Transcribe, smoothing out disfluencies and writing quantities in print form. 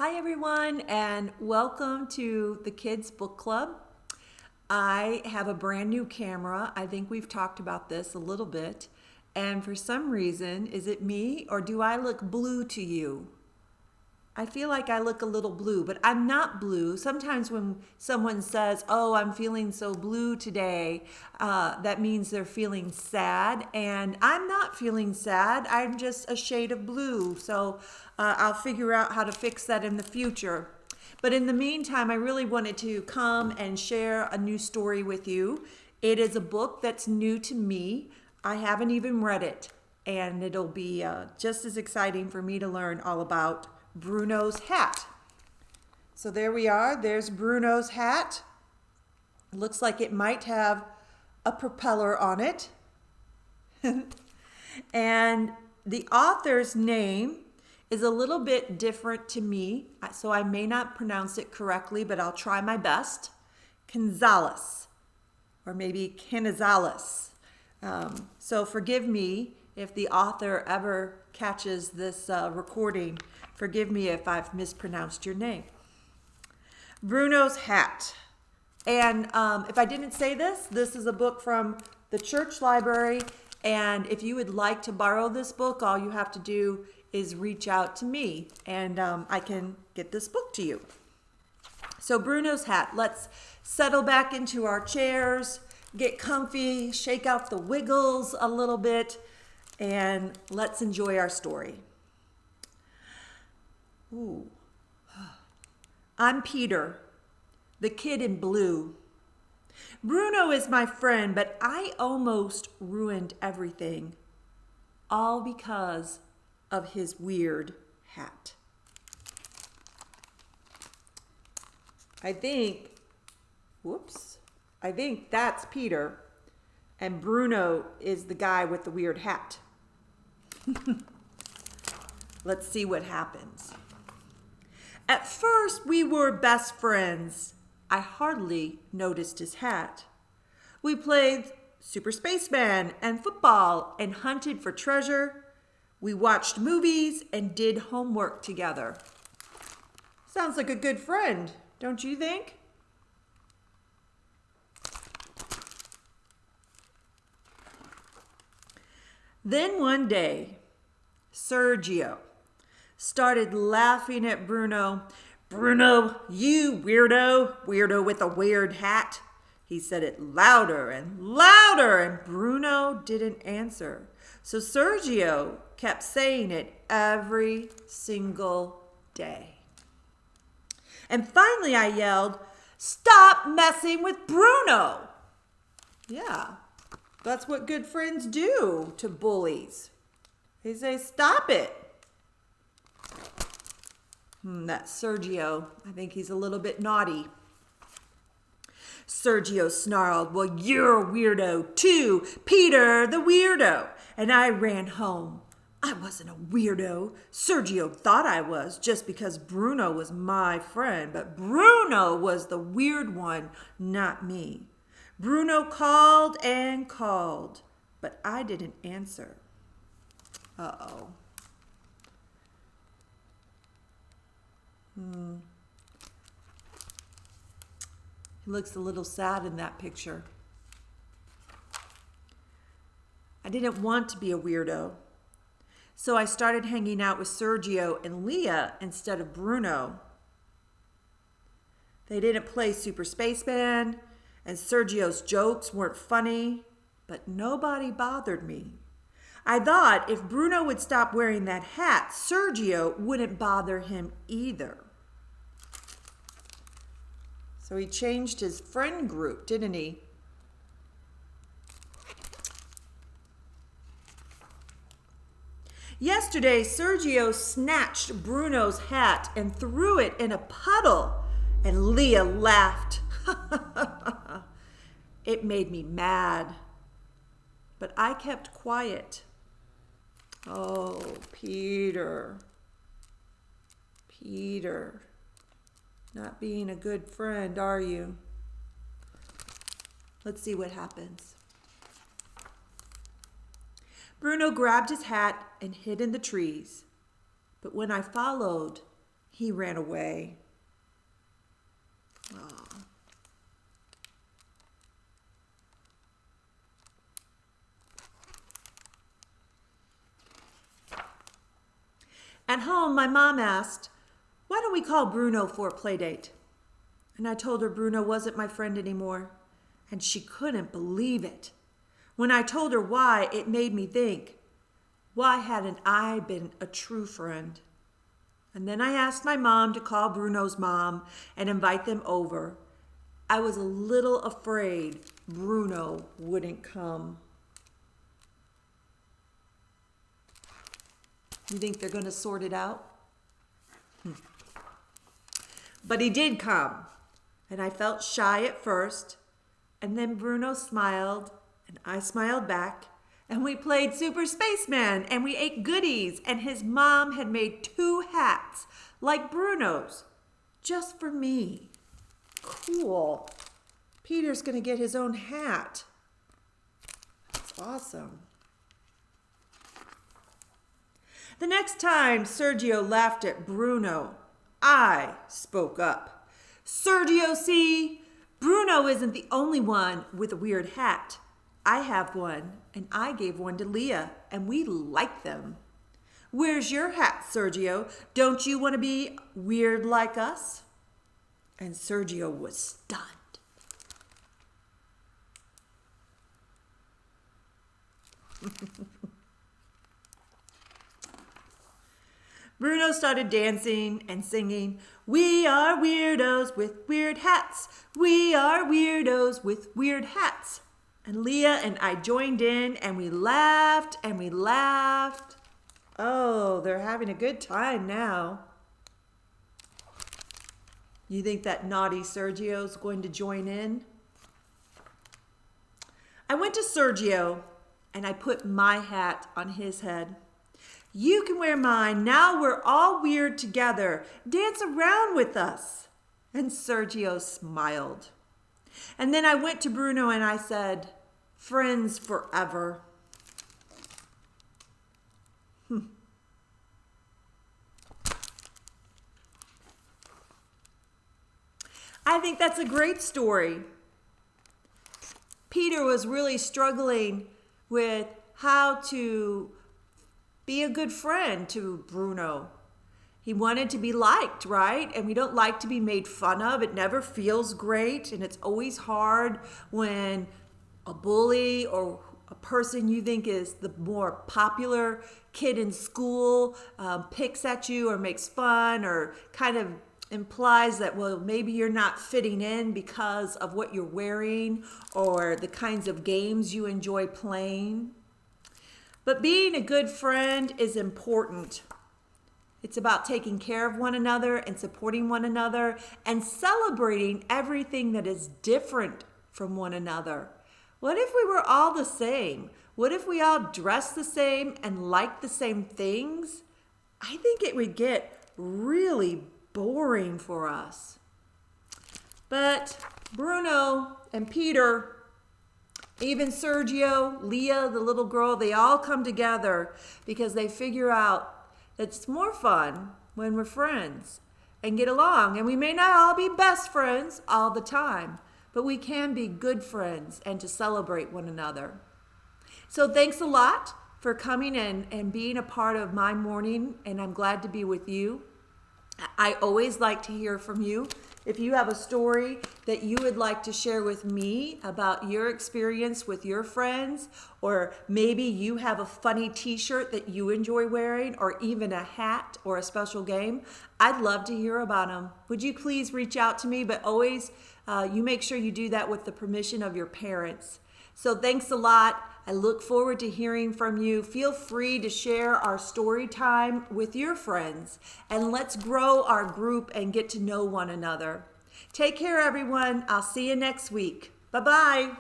Hi everyone, and welcome to the Kids Book Club. I have a brand new camera. I think we've talked about this a little bit. And for some reason, is it me or do I look blue to you? I feel like I look a little blue, but I'm not blue. Sometimes when someone says, "Oh, I'm feeling so blue today," that means they're feeling sad. And I'm not feeling sad. I'm just a shade of blue. So I'll figure out how to fix that in the future. But in the meantime, I really wanted to come and share a new story with you. It is a book that's new to me. I haven't even read it. And it'll be just as exciting for me to learn all about Bruno's hat. So there we are. There's Bruno's hat. Looks like it might have a propeller on it. And the author's name is a little bit different to me, so I may not pronounce it correctly, but I'll try my best. Canzales, or maybe Canizales. So forgive me if the author ever catches this recording. Forgive me if I've mispronounced your name. Bruno's hat. And if I didn't say this, this is a book from the church library. And if you would like to borrow this book, all you have to do is reach out to me and I can get this book to you. So Bruno's hat. Let's settle back into our chairs, get comfy, shake out the wiggles a little bit, and let's enjoy our story. Ooh. I'm Peter, the kid in blue. Bruno is my friend, but I almost ruined everything, all because of his weird hat. I think that's Peter, and Bruno is the guy with the weird hat. Let's see what happens. At first, we were best friends. I hardly noticed his hat. We played Super Spaceman and football and hunted for treasure. We watched movies and did homework together. Sounds like a good friend, don't you think? Then one day, Sergio started laughing at Bruno. "Bruno, you weirdo with a weird hat." He said it louder and louder, and Bruno didn't answer. So Sergio kept saying it every single day. And finally I yelled, "Stop messing with Bruno!" Yeah, that's what good friends do to bullies. They say, "Stop it." That Sergio, I think he's a little bit naughty. Sergio snarled, "Well, you're a weirdo too, Peter the weirdo." And I ran home. I wasn't a weirdo. Sergio thought I was just because Bruno was my friend, but Bruno was the weird one, not me. Bruno called and called, but I didn't answer. Uh-oh. He looks a little sad in that picture. I didn't want to be a weirdo, so I started hanging out with Sergio and Leah instead of Bruno. They didn't play Super Spaceman, and Sergio's jokes weren't funny, but nobody bothered me. I thought if Bruno would stop wearing that hat, Sergio wouldn't bother him either. So he changed his friend group, didn't he? Yesterday, Sergio snatched Bruno's hat and threw it in a puddle, and Leah laughed. It made me mad, but I kept quiet. Oh, Peter. Not being a good friend, are you? Let's see what happens. Bruno grabbed his hat and hid in the trees. But when I followed, He ran away. Aw. At home, my mom asked, "Why don't we call Bruno for a play date?" And I told her Bruno wasn't my friend anymore, and she couldn't believe it. When I told her why, it made me think, why hadn't I been a true friend? And then I asked my mom to call Bruno's mom and invite them over. I was a little afraid Bruno wouldn't come. You think they're going to sort it out? But he did come, and I felt shy at first, and then Bruno smiled, and I smiled back, and we played Super Spaceman, and we ate goodies, and his mom had made 2 hats like Bruno's, just for me. Cool. Peter's going to get his own hat. That's awesome. The next time Sergio laughed at Bruno, I spoke up. "Sergio, see, Bruno isn't the only one with a weird hat. I have one, and I gave one to Leah, and we like them. Where's your hat, Sergio? Don't you want to be weird like us?" And Sergio was stunned. Bruno started dancing and singing, "We are weirdos with weird hats. We are weirdos with weird hats." And Leah and I joined in, and we laughed and we laughed. Oh, they're having a good time now. You think that naughty Sergio's going to join in? I went to Sergio and I put my hat on his head. "You can wear mine. Now we're all weird together. Dance around with us." And Sergio smiled. And then I went to Bruno and I said, "Friends forever." I think that's a great story. Peter was really struggling with how to be a good friend to Bruno. He wanted to be liked, right? And we don't like to be made fun of. It never feels great, and it's always hard when a bully or a person you think is the more popular kid in school picks at you or makes fun or kind of implies that, well, maybe you're not fitting in because of what you're wearing or the kinds of games you enjoy playing. But being a good friend is important. It's about taking care of one another and supporting one another and celebrating everything that is different from one another. What if we were all the same? What if we all dressed the same and liked the same things? I think it would get really boring for us. But Bruno and Peter, even Sergio, Leah, the little girl, they all come together because they figure out that it's more fun when we're friends and get along. And we may not all be best friends all the time, but we can be good friends and to celebrate one another. So thanks a lot for coming in and being a part of my morning, and I'm glad to be with you. I always like to hear from you. If you have a story that you would like to share with me about your experience with your friends, or maybe you have a funny t-shirt that you enjoy wearing, or even a hat or a special game, I'd love to hear about them. Would you please reach out to me? But always, you make sure you do that with the permission of your parents. So thanks a lot. I look forward to hearing from you. Feel free to share our story time with your friends, and let's grow our group and get to know one another. Take care, everyone. I'll see you next week. Bye-bye.